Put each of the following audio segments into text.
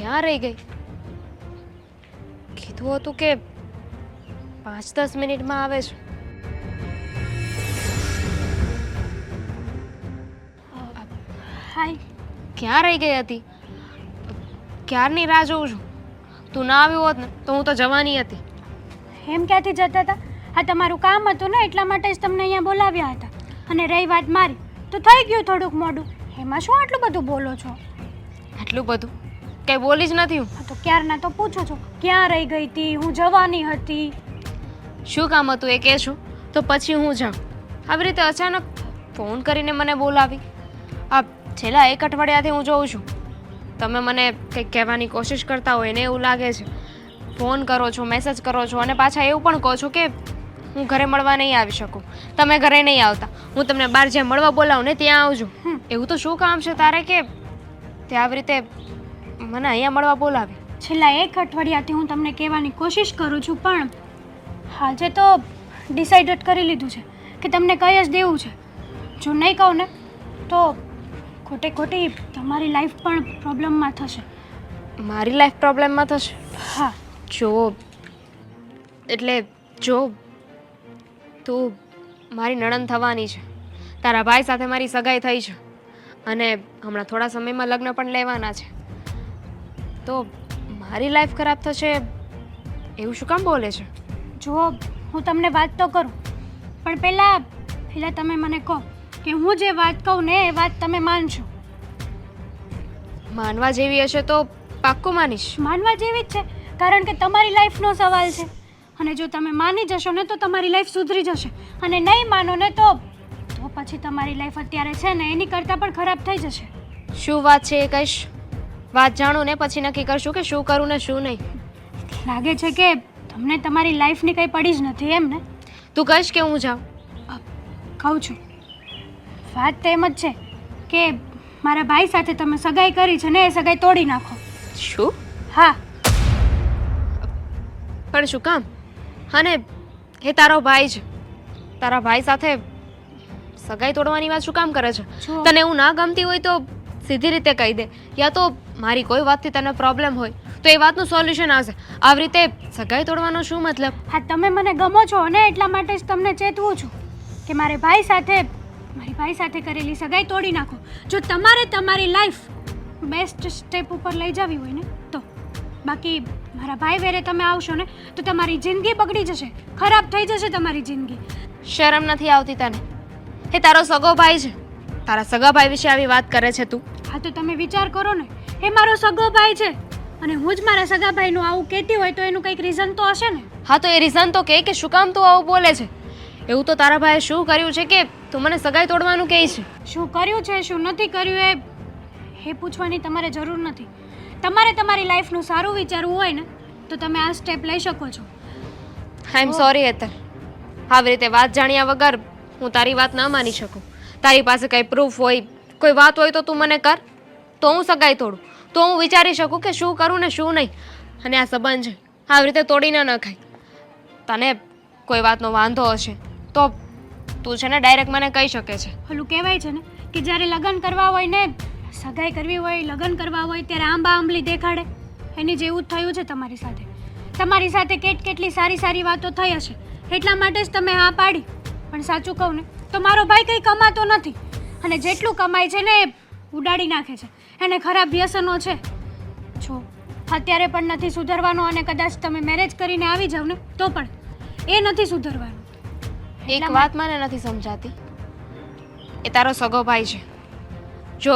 ક્યાં રહી ગઈ? કીધું હતું કે 5-10 મિનિટમાં આવે છે. હાય. ક્યાં રહી ગઈ હતી? ક્યારની રાહ જોઉં છું. તું ના આવ્યું હોત ને તો હું તો જવાની હતી. એમ ક્યાંથી જતા હતા? આ તમારું કામ હતું ને, એટલા માટે જ તમને અહીંયા બોલાવ્યા હતા. અને રહી વાત મારી, તો થઈ ગયું થોડુંક મોડું. એમાં શું આટલું બધું બોલો છો? આટલું બધું કંઈ બોલી જ નથી હું. હા તો ક્યારના તો પૂછો છો, ક્યાં રહી ગઈ હતી? હું જવાની હતી. શું કામ હતું એ કહેશો તો પછી હું જાઉં. આવી રીતે અચાનક ફોન કરીને મને બોલાવી. આ છેલ્લા 1 અઠવાડિયાથી હું જોઉં છું તમે મને કંઈક કહેવાની કોશિશ કરતા હોય ને એવું લાગે છે. ફોન કરો છો, મેસેજ કરો છો અને પાછા એવું પણ કહો છો કે હું ઘરે મળવા નહીં આવી શકું. તમે ઘરે નહીં આવતા, હું તમને બહાર જ્યાં મળવા બોલાવું ને ત્યાં આવજો. એવું તો શું કામ છે તારે કે તે આવી રીતે મને અહીંયા મળવા બોલાવી? છેલ્લા 1 અઠવાડિયાથી હું તમને કહેવાની કોશિશ કરું છું, પણ આજે તો ડિસાઇડ કરી લીધું છે કે તમને કહી જ દેવું છે. જો નહીં કહું ને તો ખોટી તમારી લાઈફ પણ પ્રોબ્લેમમાં થશે. મારી લાઈફ પ્રોબ્લેમમાં થશે? હા. જો તું મારી નણંદ થવાની છે. તારા ભાઈ સાથે મારી સગાઈ થઈ છે અને હમણાં થોડા સમયમાં લગ્ન પણ લેવાના છે. તો મારી લાઈફ ખરાબ થશે એવું શું કામ બોલે છે? જો હું તમને વાત તો કરું, પણ પહેલાં તમે મને કહો કે હું જે વાત કહું ને એ વાત તમે માનશો? માનવા જેવી હશે તો પાક્કું માનીશ. માનવા જેવી જ છે, કારણ કે તમારી લાઈફનો સવાલ છે. અને જો તમે માની જશો ને તો તમારી લાઈફ સુધરી જશે, અને નહીં માનો ને તો પછી તમારી લાઈફ અત્યારે છે ને એની કરતાં પણ ખરાબ થઈ જશે. શું વાત છે એ કહીશ? વાત જાણું ને પછી નક્કી કરશું કે શું કરું ને શું નહીં. લાગે છે કે તમને તમારી લાઈફની કંઈ પડી જ નથી એમ ને? તું કહીશ કે હું જાઉં? કહું છું. વાત તો એમ જ છે કે મારા ભાઈ સાથે તમે સગાઈ કરી છે ને એ સગાઈ તોડી નાખો. શું? હા. પણ શું કામ? અને એ તારો ભાઈ છે, તારા ભાઈ સાથે સગાઈ તોડવાની વાત શું કામ કરે છે? તને એવું ના ગમતી હોય તો સીધી રીતે કહી દે, યા તો મારી કોઈ વાતથી તને પ્રોબ્લેમ હોય તો એ વાતનું સોલ્યુશન આવશે. આવી રીતે સગાઈ તોડવાનો શું મતલબ? હા, તમે મને ગમો છો ને એટલા માટે જ તમને ચેતવું છું કે મારી ભાઈ સાથે કરેલી સગાઈ તોડી નાખો. જો તમારે તમારી લાઈફ બેસ્ટ સ્ટેપ ઉપર લઈ જવી હોય ને તો. બાકી મારા ભાઈ વેરે તમે આવશો ને તો તમારી જિંદગી બગડી જશે, ખરાબ થઈ જશે તમારી જિંદગી. શરમ નથી આવતી તને? એ તારો સગો ભાઈ છે, તારા સગા ભાઈ વિશે આવી વાત કરે છે તું? હા તો તમે વિચાર કરો ને, એ મારો સગો ભાઈ છે અને હું જ મારા સગા ભાઈનું આવું કહેતી હોય તો એનું કંઈક રીઝન તો હશે ને? હા તો એ રીઝન તો કે શું કામ તું આવું બોલે છે? એવું તો તારા ભાઈએ શું કર્યું છે કે તું મને સગાઈ તોડવાનું કહે છે? શું કર્યું છે શું નથી કર્યું એ પૂછવાની તમારે જરૂર નથી. તમારે તમારી લાઈફનું સારું વિચારવું હોય ને તો તમે આ સ્ટેપ લઈ શકો છો. આઈ એમ સોરી હેતર, આવી રીતે વાત જાણ્યા વગર હું તારી વાત ના માની શકું. તારી પાસે કંઈ પ્રૂફ હોય, કોઈ વાત હોય તો તું મને કર, તો હું સગાઈ તોડું, તો હું વિચારી શકું કે શું કરું ને શું નહીં. અને આ સંબંધ છે આવી રીતે તોડીને ન ખાય. તને કોઈ વાતનો વાંધો હશે તો તું છે ને ડાયરેક્ટ મને કહી શકે છે. ઓલું કહેવાય છે ને કે જ્યારે લગ્ન કરવા હોય ને, સગાઈ કરવી હોય, લગ્ન કરવા હોય ત્યારે આંબા આંબલી દેખાડે. એની જેવું જ થયું છે તમારી સાથે. તમારી સાથે કેટલી સારી વાતો થઈ હશે એટલા માટે જ તમે હા પાડી. પણ સાચું કહું ને તો મારો ભાઈ કંઈ કમાતો નથી, અને જેટલું કમાય છે ને એ ઉડાડી નાખે છે. એને ખરાબ વ્યસનો છે. જો અત્યારે પણ નથી સુધરવાનો, અને કદાચ તમે મેરેજ કરીને આવી જાવ ને તો પણ એ નથી સુધરવાનું. એક વાત મને નથી સમજાતી, એ તારો સગો ભાઈ છે. જો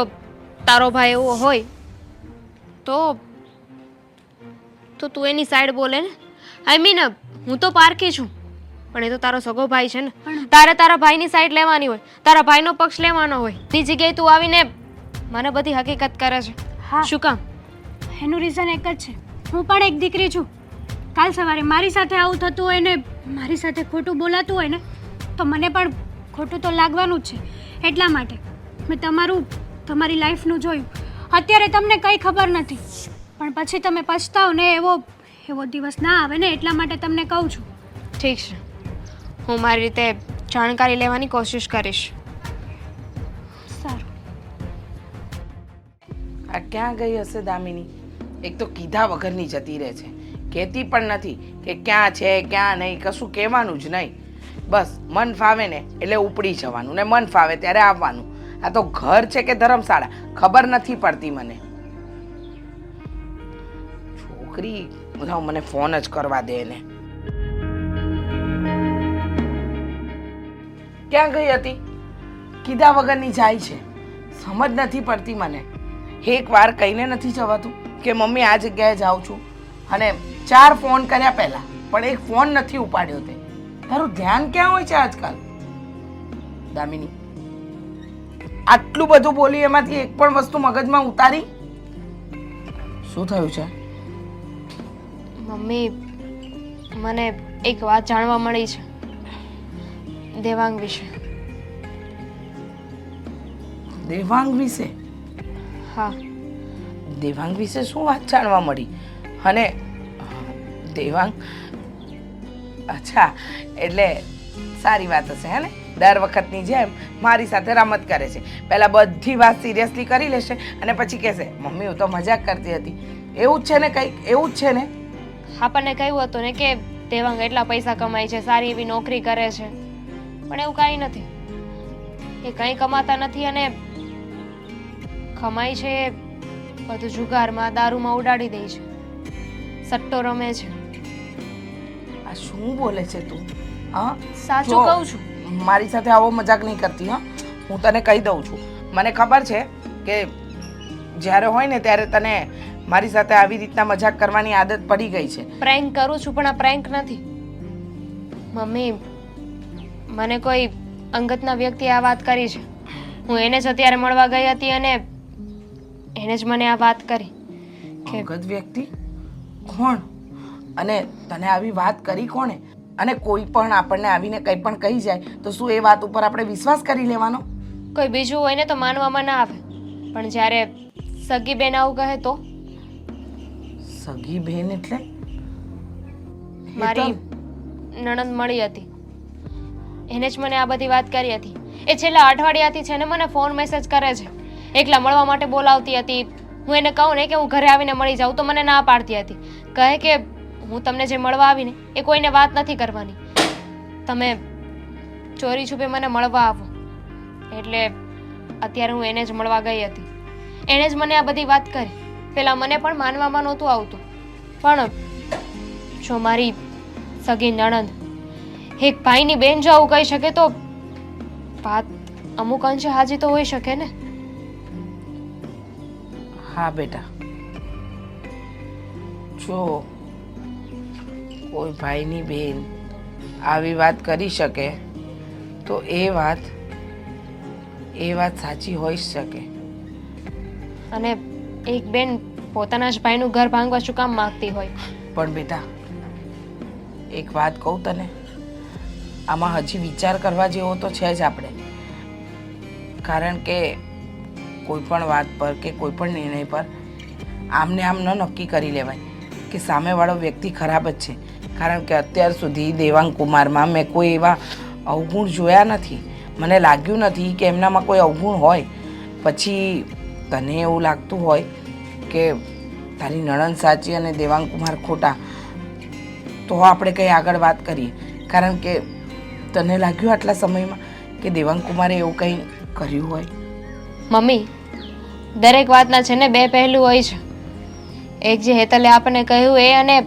તારો ભાઈ એવો હોય તો તું એની સાઈડ બોલે ને. આઈ મીન હું તો પારકી છું, પણ એ તો તારો સગો ભાઈ છે ને. તારે તારા ભાઈની સાઈડ લેવાની હોય, તારા ભાઈનો પક્ષ લેવાનો હોય. ની જગ્યાએ તું આવીને મને બધી હકીકત કરે છે. શું કામ? એનું રીઝન એક જ છે, હું પણ એક દીકરી છું. કાલ સવારે મારી સાથે આવું થતું હોય ને મારી સાથે ખોટું બોલાતું હોય ને તો મને પણ ખોટું તો લાગવાનું જ છે. એટલા માટે મેં તમારી લાઈફનું જોયું. અત્યારે તમને કંઈ ખબર નથી, પણ પછી તમે પછતાવો ને એવો દિવસ ના આવે ને એટલા માટે તમને કહું છું. ઠીક છે, હું મારી રીતે જાણકારી લેવાની કોશિશ કરીશ. સારું. આ ક્યાં ગઈ હશે દામિની? એક તો કીધા વગરની જતી રહે છે, કહેતી પણ નથી કે ક્યાં છે ક્યાં નહીં, કશું કહેવાનું જ નહીં. બસ મન ફાવે ને એટલે ઉપડી જવાનું ને મન ફાવે ત્યારે આવવાનું. આ તો ઘર છે કે ધર્મશાળા ખબર નથી પડતી મને. છોકરી બધા મને ફોન જ કરવા દે ને. ક્યાં ગઈ હતી? કીધા વગરની જાય છે, સમજ નથી પડતી મને. એક વાર કહીને નથી જવાતું કે મમ્મી આ જગ્યાએ જાઉં છું, અને 4 ફોન કર્યા પહેલા પણ એક ફોન નથી ઉપાડ્યો. તે તારું ધ્યાન ક્યાં હોય છે આજકાલ? દામિની, આટલું બધું બોલી એમાંથી એક પણ વસ્તુ મગજમાં ઉતારી? શું થયું છે? મમ્મી, મને એક વાત જાણવા મળી છે દેવાંગ વિશે. દેવાંગ વિશે? હા. દેવાંગ વિશે શું વાત જાણવા મળી? અને દેવાંગ, અચ્છા, એટલે સારી વાત હશે હે ને? દર વખતની જેમ મારી સાથે રમત કરે છે. પહેલા બધી વાત સિરિયસલી કરી લેશે અને પછી કહેશે મમ્મી હું તો મજાક કરતી હતી. એવું જ છે ને? કંઈક એવું જ છે ને? આપણને કહ્યું હતું ને કે દેવાંગ એટલા પૈસા કમાય છે, સારી એવી નોકરી કરે છે, પણ એવું કાંઈ નથી. એ કંઈ કમાતા નથી અને કમાય છે એ બધું જુગારમાં, દારૂમાં ઉડાડી દે છે, સટ્ટો રમે છે. આ શું બોલે છે તું? હા, સાચું કહું છું. મારી સાથે આવો મજાક નહીં કરતી. હા, હું તને કહી દઉં છું. મને ખબર છે કે જ્યારે હોય ને ત્યારે તને મારી સાથે આવી રીતના મજાક કરવાની આદત પડી ગઈ છે. પ્રેન્ક કરું છું પણ આ પ્રેન્ક નથી. મમ્મી, મને કોઈ અંગતના વ્યક્તિએ આ વાત કરી છે. હું એને જ અત્યારે મળવા ગઈ હતી અને એને જ મને આ વાત કરી કે અંગત વ્યક્તિ? કોણ? અને તને આવી વાત કરી કોણે? અને કોઈ પણ આપણને આવીને કંઈ પણ કહી જાય તો શું એ વાત ઉપર આપણે વિશ્વાસ કરી લેવાનો? કોઈ બીજું હોય ને તો માનવામાં ના આવે, પણ જ્યારે સગી બેન આવું કહે તો? સગી બેન એટલે? મારી નણંદ મળી હતી, એને જ મને આ બધી વાત કરી હતી. એ છેલ્લા અઠવાડિયાથી છે ને મને ફોન મેસેજ કરે છે, એકલા મળવા માટે બોલાવતી હતી. હું એને કહું ને કે હું ઘરે આવીને મળી જાઉં તો મને ના પાડતી હતી. કહે કે હું તમને જે મળવા આવીને એ કોઈને વાત નથી કરવાની, તમે ચોરી છુપે મને મળવા આવો. એટલે અત્યારે હું એને જ મળવા ગઈ હતી. એણે જ મને આ બધી વાત કરી. પહેલાં મને પણ માનવામાં નહોતું આવતું, પણ જો મારી સગી નણંદ એક ભાઈની બેન જો આવું કહી શકે તો વાત અમુક અંશે હાજી તો હોઈ શકે ને. હા બેટા, જો કોઈ ભાઈની બેન આવી વાત કરી શકે તો એ વાત સાચી હોઈ શકે. અને એક બેન પોતાના જ ભાઈનું ઘર ભાંગવા શું કામ માંગતી હોય? પણ બેટા, એક વાત કહું તને, આમાં હજી વિચાર કરવા જેવો તો છે જ આપણે. કારણ કે કોઈ પણ વાત પર કે કોઈ પણ નિર્ણય પર આમને આમ ન નક્કી કરી લેવાય કે સામેવાળો વ્યક્તિ ખરાબ જ છે. કારણ કે અત્યાર સુધી દેવાંગ કુમારમાં મેં કોઈ એવા અવગુણ જોયા નથી. મને લાગ્યું નથી કે એમનામાં કોઈ અવગુણ હોય. પછી તને એવું લાગતું હોય કે તારી નણંદ સાચી અને દેવાંગ કુમાર ખોટા, તો આપણે કંઈ આગળ વાત કરીએ. કારણ કે તને લાગ્યું આટલા સમયમાં કે દેવાંગ કુમારે એવું કંઈ કર્યું હોય? મમ્મી, દરેક વાતના છે ને 2 પહેલું હોય છે. એક જે હેતલે આપણને કહ્યું એ, અને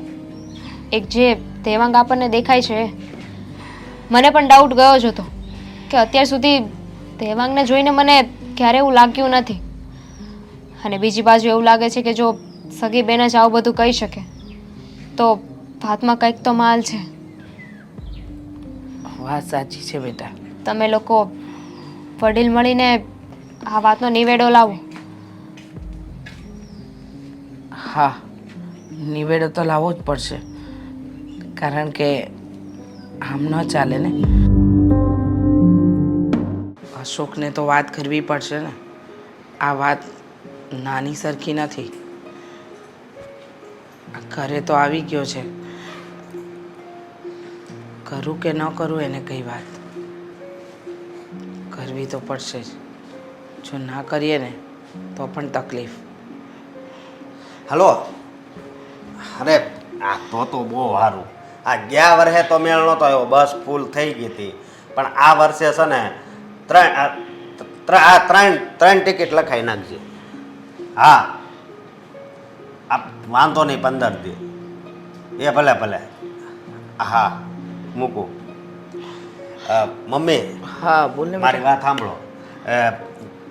એક જે દેવાંગ આપણને દેખાય છે એ. મને પણ ડાઉટ ગયો જ હતો કે અત્યાર સુધી દેવાંગને જોઈને મને ક્યારે એવું લાગ્યું નથી. અને બીજી બાજુ એવું લાગે છે કે જો સગી બેન જ આવું બધું કહી શકે તો વાતમાં કંઈક તો માલ છે. વાત સાચી છે બેટા. તમે લોકો વડીલ મળીને આ વાતનો નિવેડો લાવો. હા, નિવેડો તો લાવવો જ પડશે. કારણ કે આમ ન ચાલે ને. અશોકને તો વાત કરવી પડશે ને. આ વાત નાની સરખી નથી. ઘરે તો આવી ગયો છે, કરું કે ન કરું એને કઈ વાત કરવી તો પડશે જ. જો ના કરીએ ને તો પણ તકલીફ. હલો, અરે આ તો બહુ સારું. આ ગયા વર્ષે તો મેળ નહોતો આવ્યો, બસ ફૂલ થઈ ગઈ હતી. પણ આ વર્ષે છે ને ત્રણ ટિકિટ લખાઈ નાખજે. હા વાંધો નહીં, 15 દી. એ ભલે ભલે. હા મૂકું. મમ્મી, હા બોલ ને મારી વાત સાંભળો.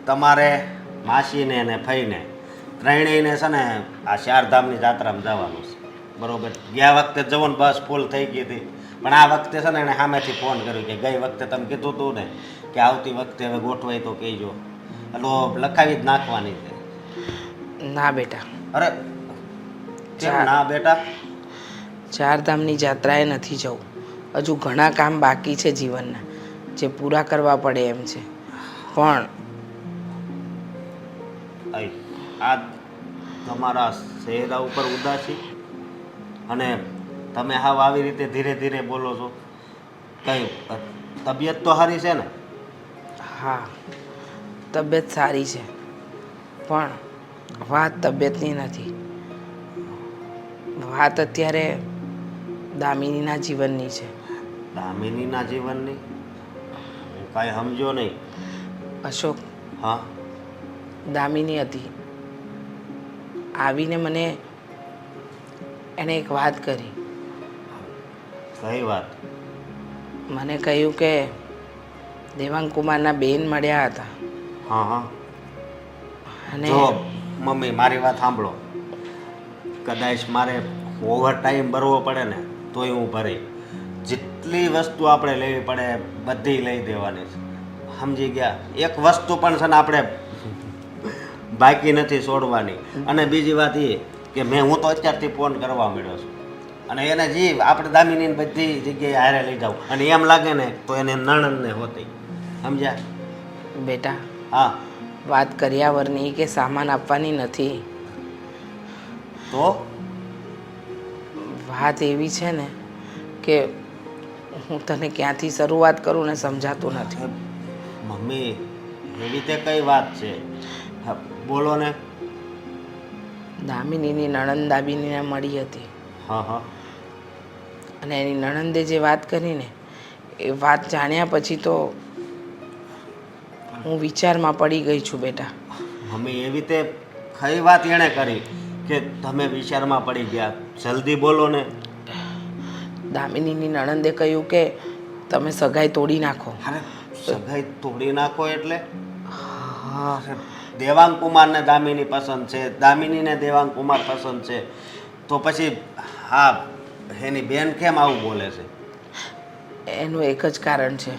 તમારે માસીને અને ફઈને ત્રણેયને છે ને આ ચારધામની જાત્રામાં જવાનું છે, બરોબર? ગયા વખતે જવું બસ ફૂલ થઈ ગઈ હતી, પણ આ વખતે છે ને એણે સામેથી ફોન કર્યો કે ગઈ વખતે તમે કીધું હતું ને કે આવતી વખતે હવે ગોઠવાય તો કહેજો, એટલે લખાવી જ નાખવાની છે. ના બેટા, અરે કેમ ના બેટા? ચારધામની જાત્રાએ નથી જવું. હજુ ઘણા કામ બાકી છે જીવનના, જે પૂરા કરવા પડે એમ છે. પણ આ તમારા ચહેરા ઉપર ઉદાસી, અને તમે હાવ આવી રીતે ધીરે ધીરે બોલો છો. કઈ તબિયત તો સારી છે ને? હા, તબિયત સારી છે, પણ વાત તબિયતની નથી. વાત અત્યારે દામિનીના જીવનની છે. દામિનીના જીવનની? હું કાંઈ સમજો નહીં. અશોક, હા દામિની હતી, આવીને મને એણે એક વાત કરી. કઈ વાત? મને કહ્યું કે દેવાંગ કુમારના બેન મળ્યા હતા. હા હા. અને જો મમ્મી, મારી વાત સાંભળો. કદાચ મારે ઓવર ટાઈમ ભરવો પડે ને તોય હું ભરી. જેટલી વસ્તુ આપણે લેવી પડે બધી લઈ દેવાની છે, સમજી ગયા? એક વસ્તુ પણ છે ને આપણે બાકી નથી છોડવાની. અને બીજી વાત એ કે હું તો અત્યારથી ફોન કરવા માંડ્યો છું, અને એને જે આપણે દામિનીને બધી જગ્યાએ હારે લઈ જાઉં, અને એમ લાગે ને તો એને નણંદને હોતી, સમજ્યા? બેટા, હા. વાત કર્યાવરની કે સામાન આપવાની નથી. તો વાત એવી છે ને કે હું તને ક્યાંથી શરૂઆત કરું ને સમજાતું નથી. મમ્મી, એવી તે કઈ વાત છે? હા, બોલો ને. દામિનીની નણંદ દામિનીને મળી હતી, હા હા. અને એની નણંદે જે વાત કરી ને એ વાત જાણ્યા પછી તો હું વિચારમાં પડી ગઈ છું બેટા. મમ્મી, એવી તે કઈ વાત એણે કરી કે તમે વિચારમાં પડી ગયા? જલ્દી બોલો ને. દામિનીની નણંદે કહ્યું કે તમે સગાઈ તોડી નાખો. અરે સગાઈ તોડી નાખો એટલે? હા, દેવાંગ કુમારને દામિની પસંદ છે, દામિનીને દેવાંગ કુમાર પસંદ છે, તો પછી હા એની બેન કેમ આવું બોલે છે? એનું એક જ કારણ છે.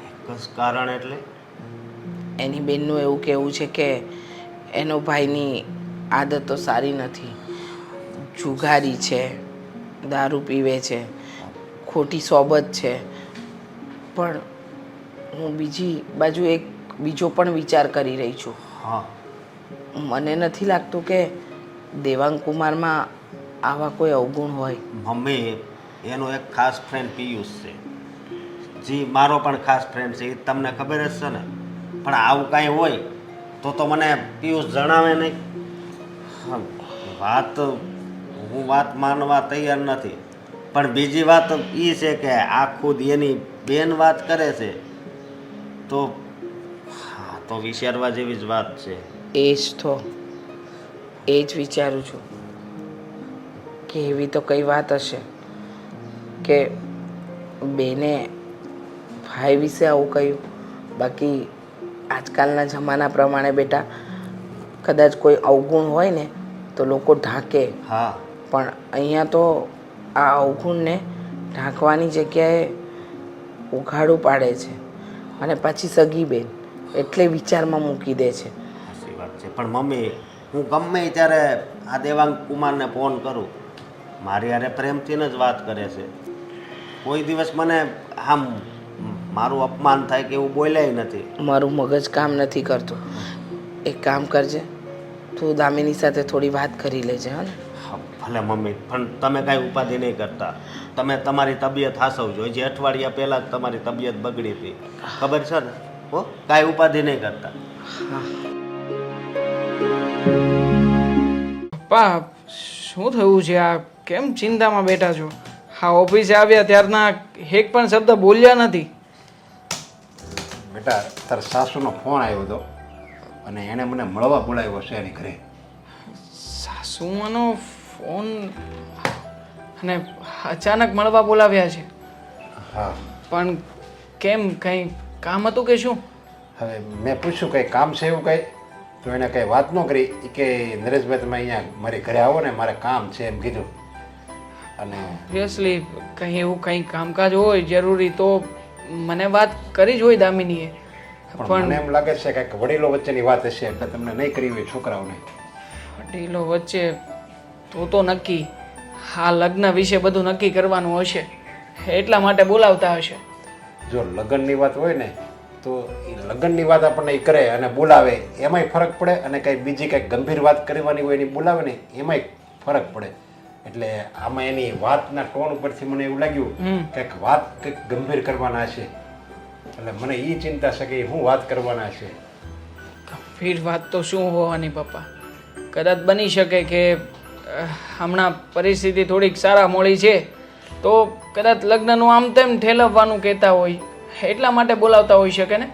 એક જ કારણ એટલે? એની બેનનું એવું કહેવું છે કે એનો ભાઈની આદતો સારી નથી, જુગારી છે, દારૂ પીવે છે, ખોટી સોબત છે. પણ હું બીજી બાજુ એક બીજો પણ વિચાર કરી રહી છું. હા. મને નથી લાગતું કે દેવાંગ કુમારમાં આવા કોઈ અવગુણ હોય. મમ્મી, એનો એક ખાસ ફ્રેન્ડ પિયુષ છે, જી મારો પણ ખાસ ફ્રેન્ડ છે, એ તમને ખબર જ છે ને. પણ આવું કાંઈ હોય તો મને પિયુષ જણાવે નહીં. હું વાત માનવા તૈયાર નથી, પણ બીજી વાત એ છે કે આ ખુદ એની બેન વાત કરે છે, તો હા, તો વિચારવા જેવી જ વાત છે. એ જ વિચારું છું કે એવી તો કઈ વાત હશે કે બેને ભાઈ વિશે આવું કહ્યું. બાકી આજકાલના જમાના પ્રમાણે બેટા કદાચ કોઈ અવગુણ હોય ને તો લોકો ઢાંકે. હા. પણ અહીંયા તો આ અવગુણને ઢાંકવાની જગ્યાએ ઉઘાડું પાડે છે, અને પાછી સગી બેન એટલે વિચારમાં મૂકી દે છે. સાચી વાત છે. પણ મમ્મી, હું ગમે ત્યારે આ દેવાંગ કુમારને ફોન કરું, મારી હારે પ્રેમથી જ વાત કરે છે. કોઈ દિવસ મને આમ મારું અપમાન થાય કે એવું બોલ્યાય નથી. મારું મગજ કામ નથી કરતું. એક કામ કરજે, તું દામિની સાથે થોડી વાત કરી લેજે. હા ને? હા, ભલે મમ્મી, પણ તમે કાંઈ ઉપાધિ નહીં કરતા. તમે તમારી તબિયત હાસવજો. હજી અઠવાડિયા પહેલાં જ તમારી તબિયત બગડી હતી, ખબર છે ને? હો, કાંઈ ઉપાધિ નહીં કરતા. પપ્પા, શું થયું છે આ? કેમ ચિંતામાં બેઠા છો? હા, ઓફિસે આવ્યા ત્યારના એક પણ શબ્દ બોલ્યા નથી. બેટા તારા સાસુનો ફોન આવ્યો હતો અને એણે મને મળવા બોલાવ્યો છે એની ઘરે. સાસુમાનો ફોન અને અચાનક મળવા બોલાવ્યા છે? હા. પણ કેમ, કંઈ કામ હતું કે શું? હવે મેં પૂછ્યું કંઈ કામ છે એવું કંઈ, તો એને કંઈ વાત ન કરી. એ કે નરેશભાઈ તમે અહીંયા મારી ઘરે આવો ને, મારે કામ છે એમ કીધું. અને ઓબ્વિયસલી કંઈ એવું કંઈ કામકાજ હોય જરૂરી તો મને વાત કરી જ હોય દામિનીએ. પણ મને એમ લાગે છે કે વડીલો વચ્ચેની વાત હશે એટલે તમને નહીં કરી હોય છોકરાઓને. વડીલો વચ્ચે તો નક્કી હા લગ્ન વિશે બધું નક્કી કરવાનું હશે એટલા માટે બોલાવતા હશે. જો લગ્નની વાત હોય ને તો એ લગ્નની વાત આપણને એ કરે અને બોલાવે એમાંય ફરક પડે, અને કંઈ બીજી કંઈક ગંભીર વાત કરવાની હોય એની બોલાવે ને એમાંય ફરક પડે. એટલે આમાં એની વાતના ટોન ઉપરથી મને એવું લાગ્યું કંઈક વાત કંઈક ગંભીર કરવાના છે. એટલે મને એ ચિંતા છે કે હું વાત કરવાના છે. ગંભીર વાત તો શું હોવાની પપ્પા? કદાચ બની શકે કે હમણાં પરિસ્થિતિ થોડીક સારા મોડી છે તો કદાચ લગ્નનું આમ તેમ ઠેલવવાનું કહેતા હોય એટલા માટે બોલાવતા હોઈ શકે ને,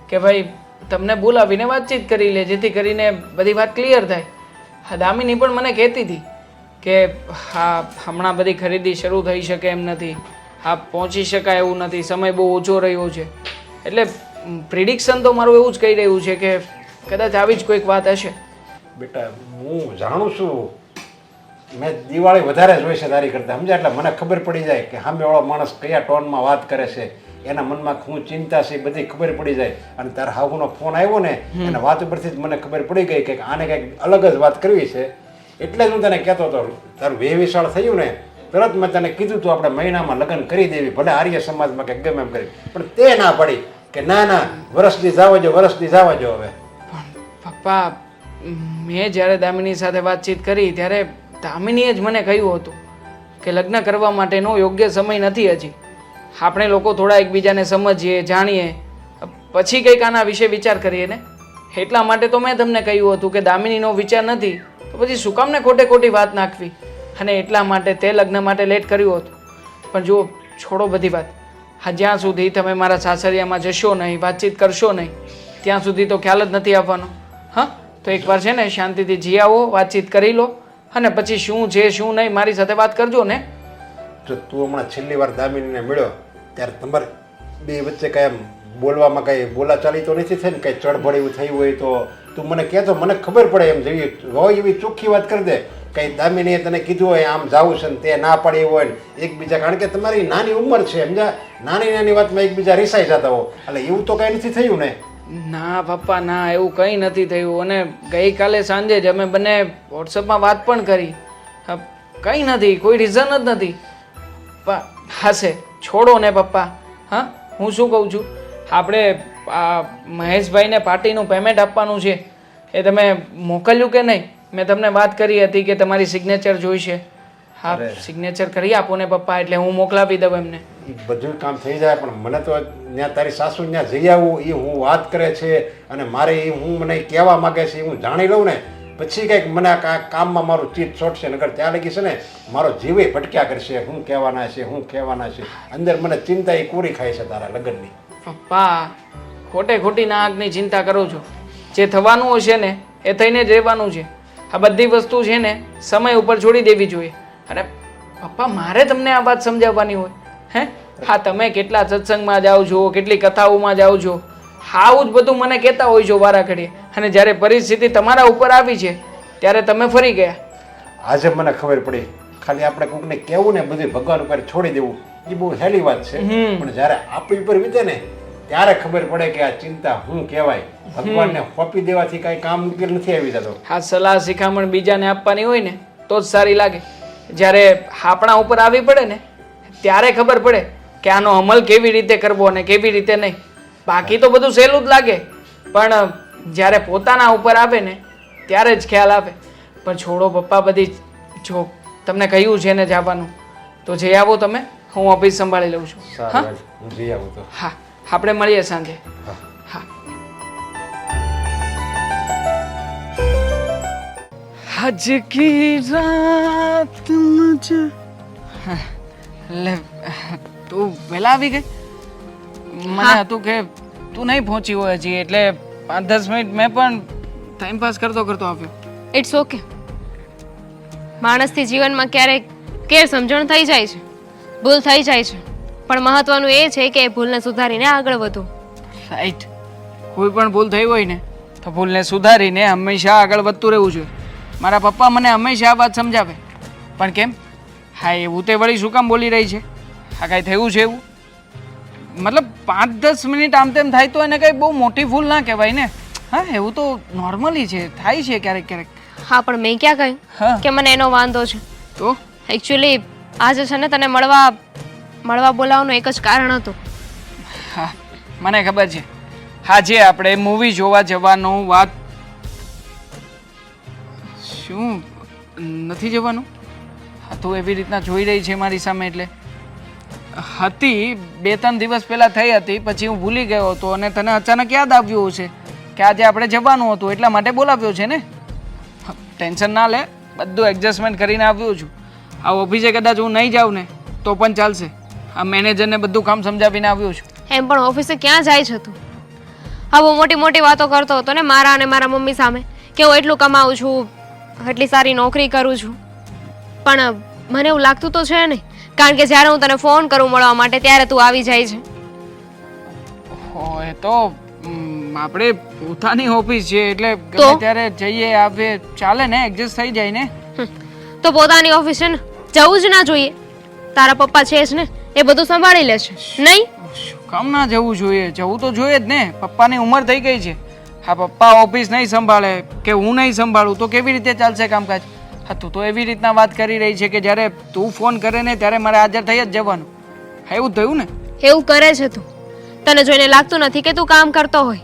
કે ભાઈ તમને બોલાવીને વાતચીત કરી લે જેથી કરીને બધી વાત ક્લિયર થાય. હા, દામિની પણ મને કહેતી હતી કે હા હમણાં બધી ખરીદી શરૂ થઈ શકે એમ નથી, હા પહોંચી શકાય એવું નથી, સમય બહુ ઓછો રહ્યો છે. એટલે પ્રિડિક્શન તો મારું એવું જ કહી રહ્યું છે કે કદાચ આવી જ કોઈક વાત હશે. બેટા હું જાણું છું, મેં દિવાળી વધારે જોઈ છે તારી કરતાં, સમજ્યા? એટલે મને ખબર પડી જાય કે સામેવાળો માણસ કયા ટોનમાં વાત કરે છે, એના મનમાં શું ચિંતા છે એ બધી ખબર પડી જાય. અને તારા હાહુનો ફોન આવ્યો ને એના વાત ઉપરથી જ મને ખબર પડી ગઈ કે આને કંઈક અલગ જ વાત કરવી છે. એટલે જ હું તને કહેતો હતો, તારું વેવિશાળ થયું ને તરત મેં તને કીધું તું આપણે મહિનામાં લગ્ન કરી દેવી, ભલે આર્ય સમાજમાં કે ગમે એમ કરી, પણ તે ના પડી કે ના ના વરસથી જવા જો, વરસથી જવા જો. હવે પણ પપ્પા મેં જ્યારે દામિની સાથે વાતચીત કરી ત્યારે દામિનીએ જ મને કહ્યું હતું કે લગ્ન કરવા માટેનો યોગ્ય સમય નથી હજી, આપણે લોકો થોડા એકબીજાને સમજીએ જાણીએ પછી કંઈક આના વિશે વિચાર કરીએ ને. એટલા માટે તો મેં તમને કહ્યું હતું કે દામિનીનો વિચાર નથી તો પછી શું કામ ને ખોટે ખોટી વાત નાખવી, અને એટલા માટે તે લગ્ન માટે લેટ કર્યું હતું. પણ જુઓ, છોડો બધી વાત. હા, જ્યાં સુધી તમે મારા સાસરિયામાં જશો નહીં, વાતચીત કરશો નહીં ત્યાં સુધી તો ખ્યાલ જ નથી આવવાનો. હા, તો એકવાર છે ને શાંતિથી જી આવો, વાતચીત કરી લો, અને પછી શું છે શું નહીં મારી સાથે વાત કરજો ને. જો તું હમણાં છેલ્લી વાર દામિનીને મળ્યો ત્યારે તમારે બે વચ્ચે કાંઈ એમ બોલવામાં કાંઈ બોલાચાલી તો નથી થઈ ને? કાંઈ ચળભળ એવું થયું હોય તો તું મને કહેતો, મને ખબર પડે એમ. જેવી હોય એવી ચોખ્ખી વાત કરી દે. કંઈ દામિનીએ તને કીધું હોય આમ જાવું છે ને તે ના પાડી હોય ને એકબીજા, કારણ કે તમારી નાની ઉંમર છે સમજા, નાની નાની વાતમાં એકબીજા રિસાઈ જતા હો. એટલે એવું તો કાંઈ નથી થયું ને? ના પપ્પા ના, એવું કંઈ નથી થયું. અને ગઈકાલે સાંજે જ અમે બંને વોટ્સઅપમાં વાત પણ કરી. કંઈ નથી, કોઈ રીઝન જ નથી. હશે, છોડો ને પપ્પા. હા, હું શું કહું છું, આપણે આ મહેશભાઈને પાર્ટીનું પેમેન્ટ આપવાનું છે એ તમે મોકલ્યું કે નહીં? મેં તમને વાત કરી હતી કે તમારી સિગ્નેચર જોઈશે. હા, સિગ્નેચર કરી આપો ને પપ્પા, એટલે હું મોકલાવી દઉં એમને. એ બધું કામ થઈ જાય, પણ મને તો ત્યાં તારી સાસુ ત્યાં જઈ આવું એ હું વાત કરે છે અને મારે એ હું મને કહેવા માગે છે એ હું જાણી લઉં ને પછી કંઈક મને આ કામમાં મારું ચીત છોડશે. નગર ત્યાં લગી છે ને મારો જીવે ભટક્યા કરશે, હું કહેવાના છે હું કહેવાના છે. અંદર મને ચિંતા એ કોરી ખાય છે તારા લગ્નની. પપ્પા ખોટે ખોટી નાકની ચિંતા કરો છો. જે થવાનું હશે ને એ થઈને જ રહેવાનું છે. આ બધી વસ્તુ છે ને સમય ઉપર છોડી દેવી જોઈએ. અને પપ્પા મારે તમને આ વાત સમજાવવાની હોય હે? હા, તમે કેટલા સત્સંગમાં જાઓ છો, કેટલી કથાઓમાં જાઓ છો, આવું જ બધું મને કહેતા હોય છો વારા ઘડીએ, અને જ્યારે પરિસ્થિતિ તમારા ઉપર આવી છે ત્યારે તમે ફરી ગયા. આજે મને ખબર પડી, ખાલી આપણે કોઈકને કહેવું ને બધું ભગવાન ઉપર છોડી દેવું એ બહુ હેલી વાત છે, પણ જ્યારે આપણી ઉપર વીતે ને ત્યારે ખબર પડે કે આ ચિંતા શું કહેવાય. ભગવાનને ફોપી દેવાથી કાંઈ કામ ઉકેલ નથી આવી જતો. હા, સલાહ શિખામણ બીજાને આપવાની હોય ને તો જ સારી લાગે. જ્યારે આપણા ઉપર આવી પડે ને ત્યારે ખબર પડે કે આનો અમલ કેવી રીતે કરવો અને કેવી રીતે નહીં. બાકી તો બધું સહેલું જ લાગે, પણ જ્યારે પોતાના ઉપર આવે ને ત્યારે જ ખ્યાલ આવે. પણ છોડો પપ્પા બધી, જો તમને કહ્યું છે ને જવાનું તો જઈ આવો તમે, હું ઓફિસ સંભાળી લઉં છું. હા, હું જઈ આવું તો. હા, આપણે મળીએ સાંજે. હા आज की रात मुझे લે તું વહેલા આવી ગઈ મને હતું કે તું નહીં પહોંચી હોય હજી એટલે 5-10 મિનિટ મેં પણ ટાઈમ પાસ કરતો આવ્યો. It's okay. માણસથી જીવનમાં ક્યારેક કેર સમજણ થઈ જાય છે, ભૂલ થઈ જાય છે, પણ મહત્વનું એ છે કે એ ભૂલને સુધારીને આગળ વધો. રાઈટ. કોઈ પણ ભૂલ થઈ હોય ને તો ભૂલને સુધારીને હંમેશા આગળ વધતું રહેવું જોઈએ. મારા પપ્પા મને હંમેશા આ વાત સમજાવે. પણ કેમ? હા, એવું તે વળી શું કામ બોલી રહી છે? હા, કાંઈ થયું છે એવું? મતલબ 5-10 મિનિટ આમ તેમ થાય તો એને કંઈ બહુ મોટી ભૂલ ના કહેવાય ને. હા, એવું તો નોર્મલી છે, થાય છે ક્યારેક ક્યારેક. હા, પણ મેં ક્યાં કહ્યું હા. કે મને એનો વાંધો છે? તો એકચ્યુઅલી આજે છે ને તને મળવા બોલાવવાનું એક જ કારણ હતું. હા, મને ખબર છે. આજે આપણે મૂવી જોવા જવાનું વાત. શું નથી જવાનું? હા, તું એવી રીતના જોઈ રહી છે મારી સામે એટલે હતી 2-3 દિવસ પહેલા થઈ હતી, પછી હું ભૂલી ગયો હતો અને તને અચાનક યાદ આવ્યું છે કે આજે આપણે જવાનું હતું એટલા માટે બોલાવ્યો છે ને. ટેન્શન ના લે, બધું એડજસ્ટમેન્ટ કરીને આવ્યો છું. આ ઓફિસે કદાચ હું નહીં જાઉં ને તો પણ ચાલશે. આ મેનેજરને બધું કામ સમજાવીને આવ્યો છું. એમ પણ ઓફિસે ક્યાં જાય છે તું? હા, બહુ મોટી મોટી વાતો કરતો હતો ને મારા અને મારા મમ્મી સામે કે હું એટલું કમાઉં છું, એટલી સારી નોકરી કરું છું. પણ મને એવું લાગતું તો છે નહીં, કારણ કે જ્યારે હું તને ફોન કરું મળવા માટે ત્યારે તું આવી જાય છે. એ તો આપણે પોતાની ઓફિસ છે એટલે તો? ગમે ત્યારે જઈએ આવીએ ચાલે ને, એડજસ્ટ થઈ જાય ને. તો પોતાની ઓફિસ છે ને જવું જ ના જોઈએ. તારા પપ્પા છે જ ને, એ બધું સંભાળી લેશે નહીં? શું કામ ના જવું જોઈએ? જવું તો જોઈએ જ ને. પપ્પાની ઉંમર થઈ ગઈ છે. હા, પપ્પા ઓફિસ નહીં સંભાળે કે હું નહીં સંભાળું તો કેવી રીતે ચાલશે કામકાજ? હા, તું તો એવી રીતના વાત કરી રહી છે કે જ્યારે તું ફોન કરે ને ત્યારે મારે હાજર થઈ જ જવાનું. હા, એવું થયું ને? એવું કરે છે તું. તને જોઈને લાગતું નથી કે તું કામ કરતો હોય.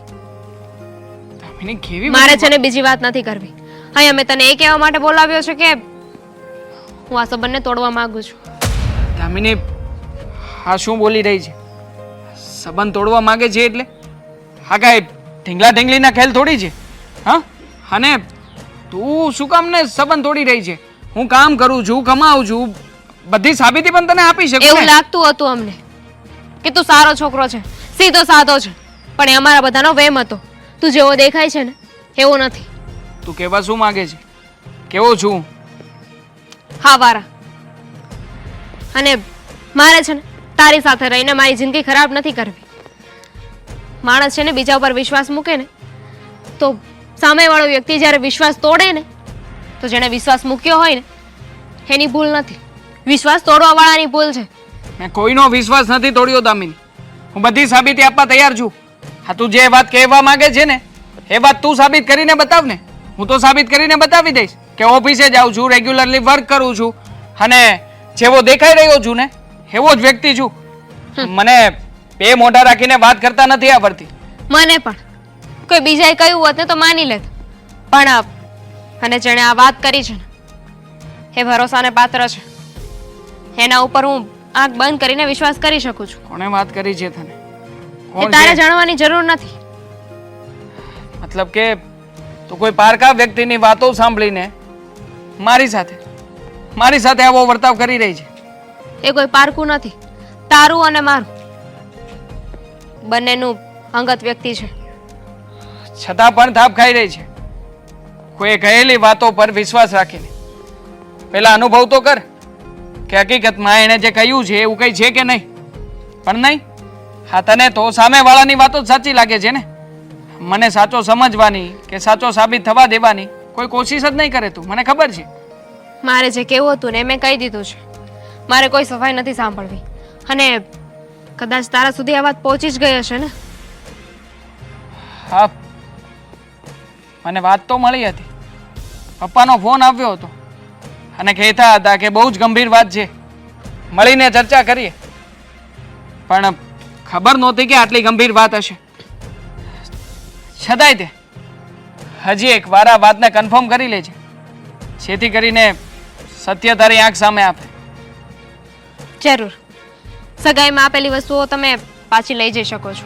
દામિની, કેવી મારે છે ને બીજી વાત નથી કરવી. અહીંયા મેં તને એ કહેવા માટે બોલાવ્યો છે કે હું આ સંબંધને તોડવા માંગુ છું. દામિની, હા શું બોલી રહી છે? સંબંધ તોડવા માંગે છે એટલે? હા, કાંઈ ઢીંગલા ઢીંગલીના ખેલ થોડી છે? હા, અને તું શું કામ ને સંબંધ તોડી રહી છે? હું કામ કરું છું, કમાઉં છું, બધી સાબિતી પણ તને આપી શકું એવું ને. લાગતું હતું અમને કે તું સારો છોકરો છે, સીધો સાધો છે, પણ એ અમારા બધાનો વહેમ હતો. તું જેવો દેખાય છે ને એવો નથી. તું કહેવા શું માંગે છે? કેવો છું? હા, વારા. અને મારે છે ને તારી સાથે રહીને મારી જિંદગી ખરાબ નથી કરવી. માણસ છે ને બીજા ઉપર વિશ્વાસ મૂકે ને તો સામેવાળો વ્યક્તિ જ્યારે વિશ્વાસ તોડે ને તો જેણે વિશ્વાસ મૂક્યો હોય ને એની ભૂલ નથી, વિશ્વાસ તોડવાવાળાની ભૂલ છે. મેં કોઈનો વિશ્વાસ નથી તોડ્યો દામિની. હું બધી સાબિતી આપવા તૈયાર છું. હા, તું જે વાત કહેવા માંગે છે ને એ વાત તું સાબિત કરીને બતાવ ને. હું તો સાબિત કરીને બતાવી દઈશ કે ઓફિસે જાઉં છું, રેગ્યુલરલી વર્ક કરું છું અને જેવો દેખાઈ રહ્યો છું ને એવો જ વ્યક્તિ છું. મને બે મોઢા રાખીને વાત કરતા નથી આવડતી. મને પણ કોઈ બીજાએ કહ્યું હોત ને તો માની લેત, પણ અને જેણે આ વાત કરી છે ને એ ભરોસાને પાત્ર છે. એના ઉપર હું આંખ બંધ કરીને વિશ્વાસ કરી શકું છું. કોણે વાત કરી છે તને? એ કોણ તારે છે? જાણવાની જરૂર નથી. મતલબ કે તું કોઈ પારકા વ્યક્તિની વાતો સાંભળીને મારી સાથે આવો વર્તાવ કરી રહી છે. એ કોઈ પારકું નથી, તારું અને મારું બંનેનું અંગત વ્યક્તિ છે. છતાં પણ થાપ ખાઈ રહી છે કોઈ કહેલી વાતો પર વિશ્વાસ રાખીને. પેલા અનુભવ તો કર કે હકીકતમાં એણે જે કહ્યું છે એવું કંઈ છે કે નહીં. પણ નહીં, હા તને તો સામેવાળાની વાતો જ સાચી લાગે છે ને. મને સાચો સમજવાની કે સાચો સાબિત થવા દેવાની કોઈ કોશિશ જ નહીં કરે તું, મને ખબર છે. મારે જે કહેવું હતું ને એ મેં કહી દીધું છે. મારે કોઈ સફાઈ નથી સાંભળવી. અને કદાચ તારા સુધી આ વાત પહોંચી જ ગઈ હશે ને. હા, મને વાત તો મળી હતી. પપ્પાનો ફોન આવ્યો હતો અને કહેતા હતા કે બહુ જ ગંભીર વાત છે, મળીને ચર્ચા કરીએ. પણ ખબર નહોતી કે આટલી ગંભીર વાત હશે. છતાંય તે હજી એક વાર આ વાતને કન્ફર્મ કરી લેજે, જેથી કરીને સત્ય તારી આંખ સામે આપે. જરૂર. સગાઈમાં આપેલી વસ્તુઓ તમે પાછી લઈ જઈ શકો છો.